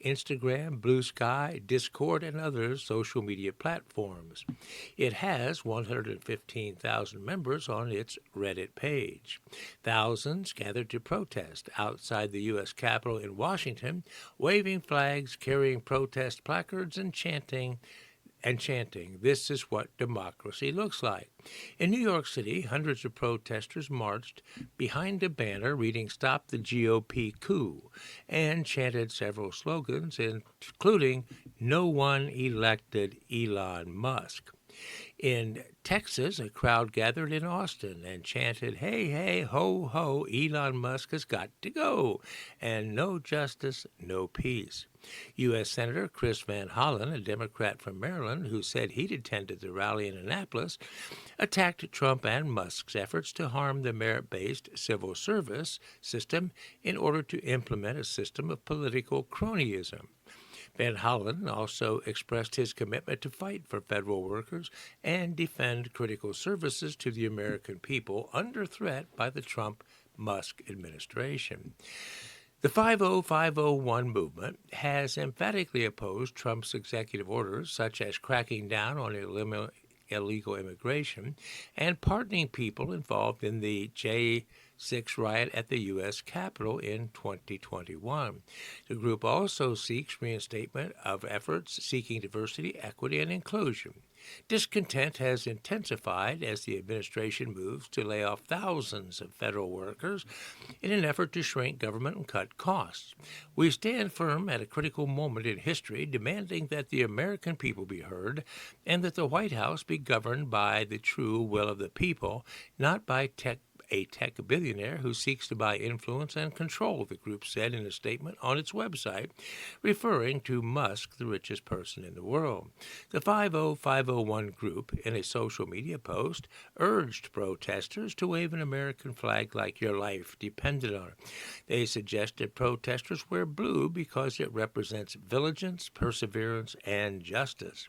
Instagram, Blue Sky, Discord, and other social media platforms. It has 115,000 members on its Reddit page. Thousands gathered to protest outside the U.S. Capitol in Washington, waving flags, carrying protest placards, and chanting, "This is what democracy looks like." In New York City, hundreds of protesters marched behind a banner reading "Stop the GOP coup" and chanted several slogans, including "No one elected Elon Musk." In Texas, a crowd gathered in Austin and chanted, "Hey, hey, ho, ho, Elon Musk has got to go," and "No justice, no peace." U.S. Senator Chris Van Hollen, a Democrat from Maryland who said he'd attended the rally in Annapolis, attacked Trump and Musk's efforts to harm the merit-based civil service system in order to implement a system of political cronyism. Van Hollen also expressed his commitment to fight for federal workers and defend critical services to the American people under threat by the Trump-Musk administration. The 50501 movement has emphatically opposed Trump's executive orders, such as cracking down on illegal immigration and pardoning people involved in the J6 riot at the U.S. Capitol in 2021. The group also seeks reinstatement of efforts seeking diversity, equity, and inclusion. Discontent has intensified as the administration moves to lay off thousands of federal workers in an effort to shrink government and cut costs. We stand firm at a critical moment in history, demanding that the American people be heard and that the White House be governed by the true will of the people, not by a tech billionaire who seeks to buy influence and control, the group said in a statement on its website, referring to Musk, the richest person in the world. The 50501 group, in a social media post, urged protesters to wave an American flag like your life depended on it. They suggested protesters wear blue because it represents vigilance, perseverance, and justice.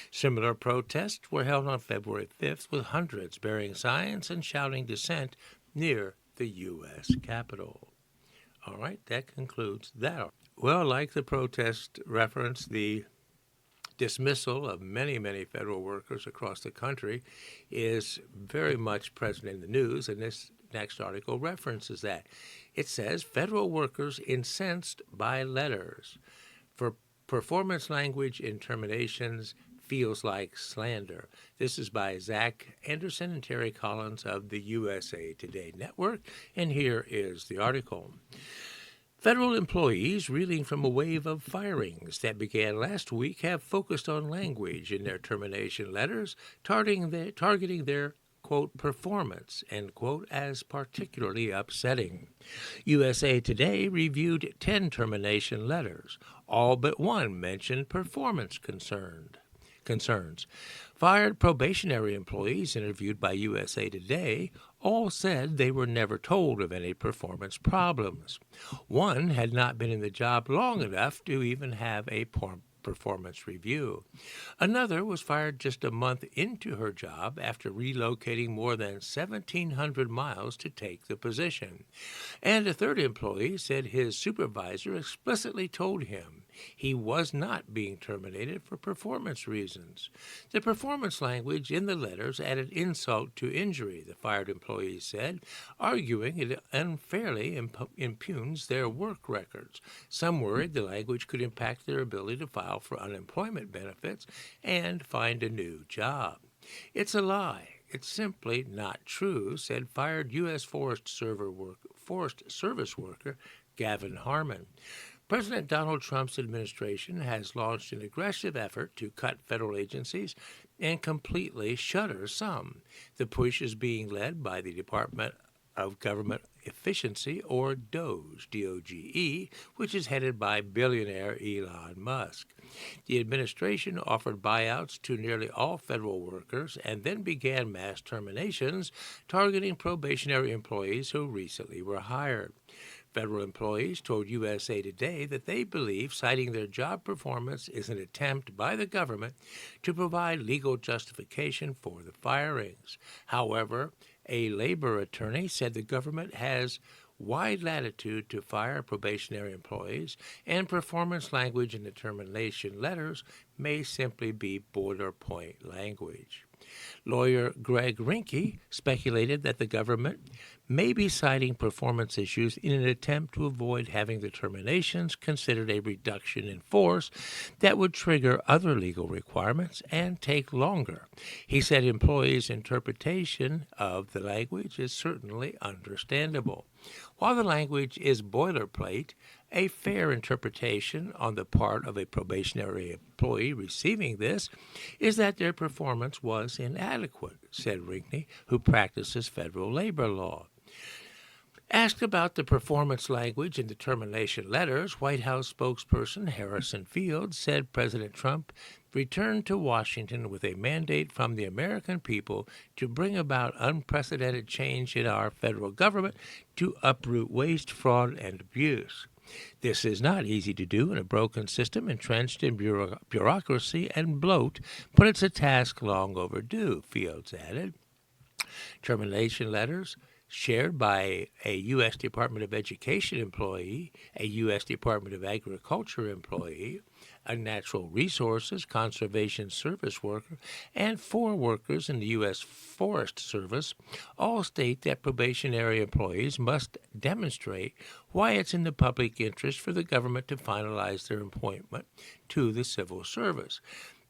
Similar protests were held on February 5th with hundreds bearing signs and shouting dissent near the U.S. Capitol. All right, that concludes that. Well, like the protest reference, the dismissal of many, many federal workers across the country is very much present in the news, and this next article references that. It says, federal workers incensed by letters. For performance language in terminations feels like slander. This is by Zach Anderson and Terry Collins of the USA Today Network, and here is the article. Federal employees reeling from a wave of firings that began last week have focused on language in their termination letters, targeting their quote, performance, end quote, as particularly upsetting. USA Today reviewed 10 termination letters. All but one mentioned performance concerns. Fired probationary employees interviewed by USA Today all said they were never told of any performance problems. One had not been in the job long enough to even have a performance review. Another was fired just a month into her job after relocating more than 1,700 miles to take the position. And a third employee said his supervisor explicitly told him he was not being terminated for performance reasons. The performance language in the letters added insult to injury, the fired employee said, arguing it unfairly impugns their work records. Some worried the language could impact their ability to file for unemployment benefits and find a new job. It's a lie. It's simply not true, said fired U.S. Forest Service worker Gavin Harmon. President Donald Trump's administration has launched an aggressive effort to cut federal agencies and completely shutter some. The push is being led by the Department of Government Efficiency, or DOGE, D-O-G-E, which is headed by billionaire Elon Musk. The administration offered buyouts to nearly all federal workers and then began mass terminations targeting probationary employees who recently were hired. Federal employees told USA Today that they believe citing their job performance is an attempt by the government to provide legal justification for the firings. However, A labor attorney said the government has wide latitude to fire probationary employees, and performance language in the termination letters may simply be boilerplate language. Lawyer Greg Rinke speculated that the government may be citing performance issues in an attempt to avoid having the terminations considered a reduction in force that would trigger other legal requirements and take longer. He said employees' interpretation of the language is certainly understandable. While the language is boilerplate, a fair interpretation on the part of a probationary employee receiving this is that their performance was inadequate, said Rinke, who practices federal labor law. Asked about the performance language in the termination letters, White House spokesperson Harrison Fields said President Trump returned to Washington with a mandate from the American people to bring about unprecedented change in our federal government to uproot waste, fraud, and abuse. This is not easy to do in a broken system entrenched in bureaucracy and bloat, but it's a task long overdue, Fields added. Termination letters shared by a U.S. Department of Education employee, a U.S. Department of Agriculture employee, a Natural Resources Conservation Service worker, and 4 workers in the U.S. Forest Service all state that probationary employees must demonstrate why it's in the public interest for the government to finalize their appointment to the civil service.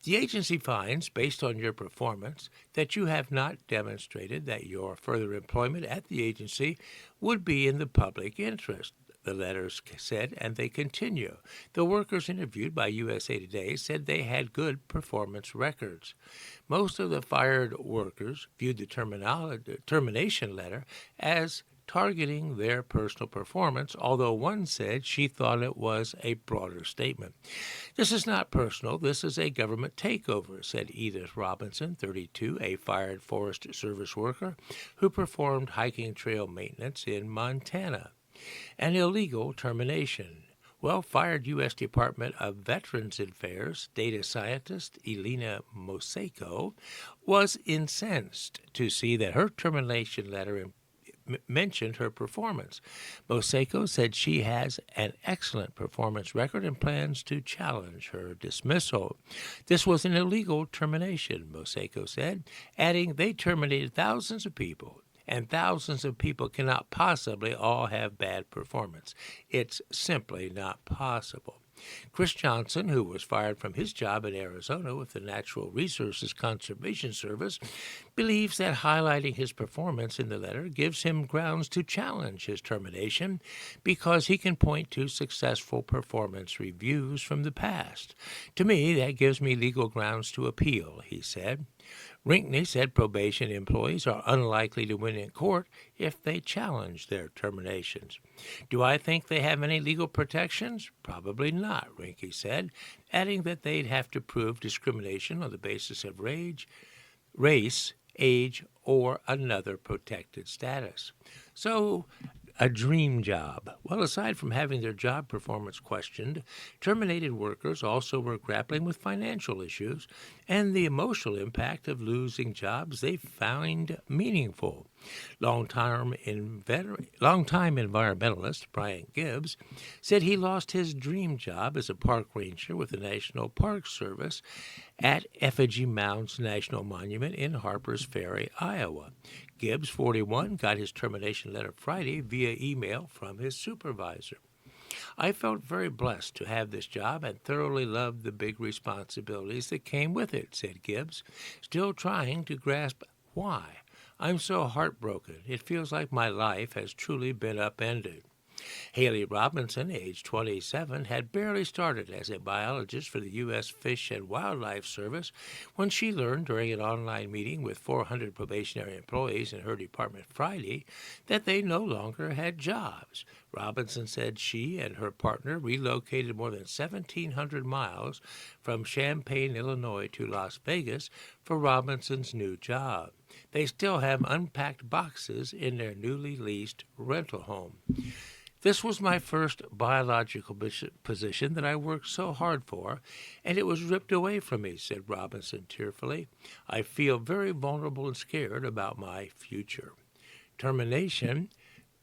The agency finds, based on your performance, that you have not demonstrated that your further employment at the agency would be in the public interest, the letters said, and they continue. The workers interviewed by USA Today said they had good performance records. Most of the fired workers viewed the termination letter as targeting their personal performance, although one said she thought it was a broader statement. This is not personal. This is a government takeover, said Edith Robinson, 32, a fired Forest Service worker who performed hiking trail maintenance in Montana. An illegal termination. Well-fired U.S. Department of Veterans Affairs data scientist Elena Moseko was incensed to see that her termination letter mentioned her performance. Moseko said she has an excellent performance record and plans to challenge her dismissal. This was an illegal termination, Moseko said, adding they terminated thousands of people, and thousands of people cannot possibly all have bad performance. It's simply not possible. Chris Johnson, who was fired from his job in Arizona with the Natural Resources Conservation Service, believes that highlighting his performance in the letter gives him grounds to challenge his termination because he can point to successful performance reviews from the past. To me, that gives me legal grounds to appeal, he said. Rinke said probation employees are unlikely to win in court if they challenge their terminations. Do I think they have any legal protections? Probably not, Rinke said, adding that they'd have to prove discrimination on the basis of race, age, or another protected status. So, a dream job. Well, aside from having their job performance questioned, terminated workers also were grappling with financial issues and the emotional impact of losing jobs they find meaningful. Longtime environmentalist Brian Gibbs said he lost his dream job as a park ranger with the National Park Service at Effigy Mounds National Monument in Harpers Ferry, Iowa. Gibbs, 41, got his termination letter Friday via email from his supervisor. I felt very blessed to have this job and thoroughly loved the big responsibilities that came with it, said Gibbs, still trying to grasp why. I'm so heartbroken. It feels like my life has truly been upended. Haley Robinson, age 27, had barely started as a biologist for the U.S. Fish and Wildlife Service when she learned during an online meeting with 400 probationary employees in her department Friday that they no longer had jobs. Robinson said she and her partner relocated more than 1,700 miles from Champaign, Illinois to Las Vegas for Robinson's new job. They still have unpacked boxes in their newly leased rental home. This was my first biological position that I worked so hard for, and it was ripped away from me, said Robinson tearfully. I feel very vulnerable and scared about my future. termination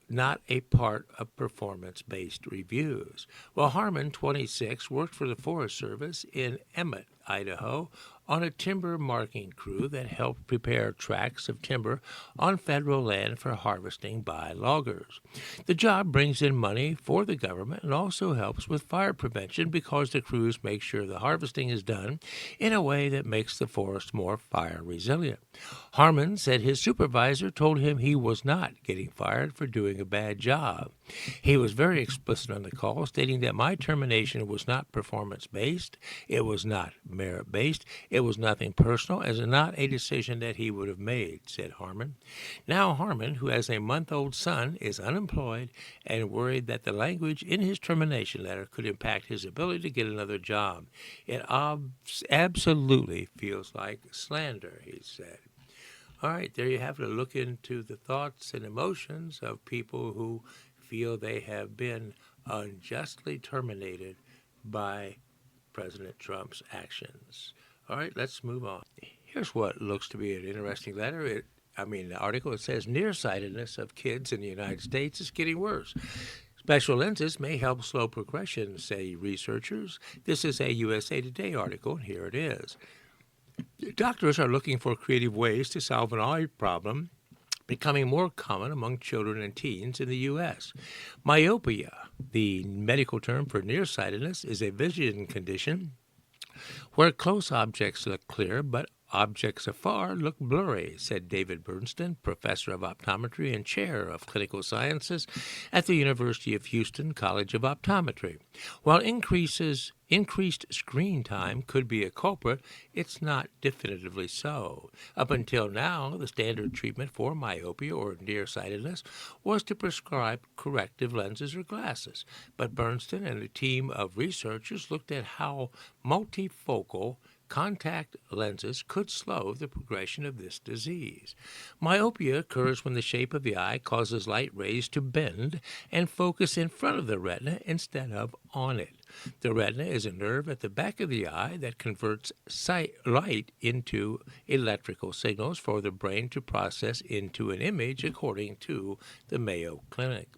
not a part of performance-based reviews. Well, Harmon, 26, worked for the Forest Service in Emmett, Idaho, on a timber marking crew that helped prepare tracts of timber on federal land for harvesting by loggers. The job brings in money for the government and also helps with fire prevention because the crews make sure the harvesting is done in a way that makes the forest more fire resilient. Harmon said his supervisor told him he was not getting fired for doing a bad job. He was very explicit on the call, stating that my termination was not performance-based, it was not merit-based, it was nothing personal, as not a decision that he would have made, said Harmon. Now Harmon, who has a month-old son, is unemployed and worried that the language in his termination letter could impact his ability to get another job. It absolutely feels like slander, he said. All right, there you have it, a look into the thoughts and emotions of people who feel they have been unjustly terminated by President Trump's actions. All right, let's move on. Here's what looks to be an interesting letter. The article, it says nearsightedness of kids in the United States is getting worse. Special lenses may help slow progression, say researchers. This is a USA Today article, and here it is. Doctors are looking for creative ways to solve an eye problem becoming more common among children and teens in the U.S. Myopia, the medical term for nearsightedness, is a vision condition where close objects look clear, but objects afar look blurry, said David Bernstein, professor of optometry and chair of clinical sciences at the University of Houston College of Optometry. While increased screen time could be a culprit, it's not definitively so. Up until now, the standard treatment for myopia or nearsightedness was to prescribe corrective lenses or glasses. But Bernstein and a team of researchers looked at how multifocal contact lenses could slow the progression of this disease. Myopia occurs when the shape of the eye causes light rays to bend and focus in front of the retina instead of on it. The retina is a nerve at the back of the eye that converts light into electrical signals for the brain to process into an image, according to the Mayo Clinic.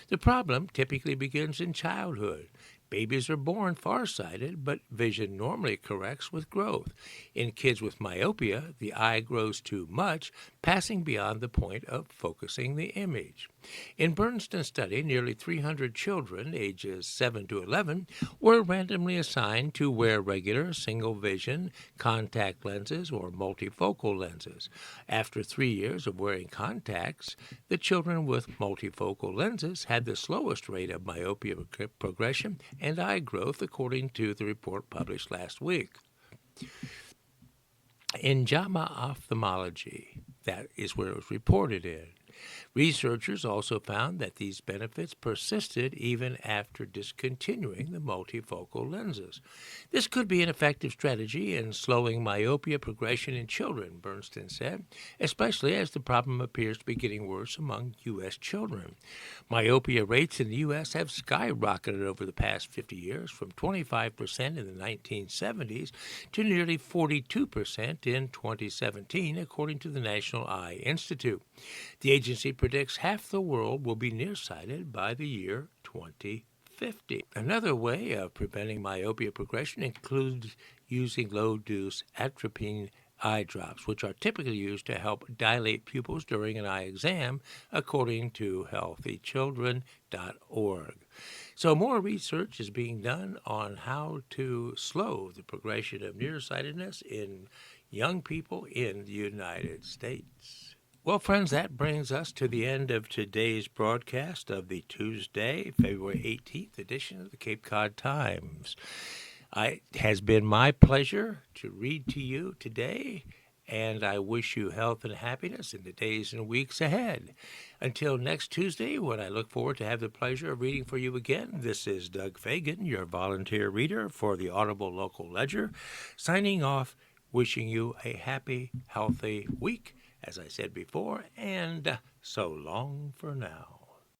The problem typically begins in childhood. Babies are born farsighted, but vision normally corrects with growth. In kids with myopia, the eye grows too much, passing beyond the point of focusing the image. In Bernstein's study, nearly 300 children, ages 7 to 11, were randomly assigned to wear regular single-vision contact lenses or multifocal lenses. After 3 years of wearing contacts, the children with multifocal lenses had the slowest rate of myopia progression and eye growth, according to the report published last week. In JAMA Ophthalmology, that is where it was reported in, researchers also found that these benefits persisted even after discontinuing the multifocal lenses. This could be an effective strategy in slowing myopia progression in children, Bernstein said, especially as the problem appears to be getting worse among U.S. children. Myopia rates in the U.S. have skyrocketed over the past 50 years, from 25% in the 1970s to nearly 42% in 2017, according to the National Eye Institute. The agency predicts half the world will be nearsighted by the year 2050. Another way of preventing myopia progression includes using low-dose atropine eye drops, which are typically used to help dilate pupils during an eye exam, according to healthychildren.org. So more research is being done on how to slow the progression of nearsightedness in young people in the United States. Well, friends, that brings us to the end of today's broadcast of the Tuesday, February 18th edition of the Cape Cod Times. It has been my pleasure to read to you today, and I wish you health and happiness in the days and weeks ahead. Until next Tuesday, when I look forward to have the pleasure of reading for you again, this is Doug Fagan, your volunteer reader for the Audible Local Ledger, signing off, wishing you a happy, healthy week, as I said before, and so long for now.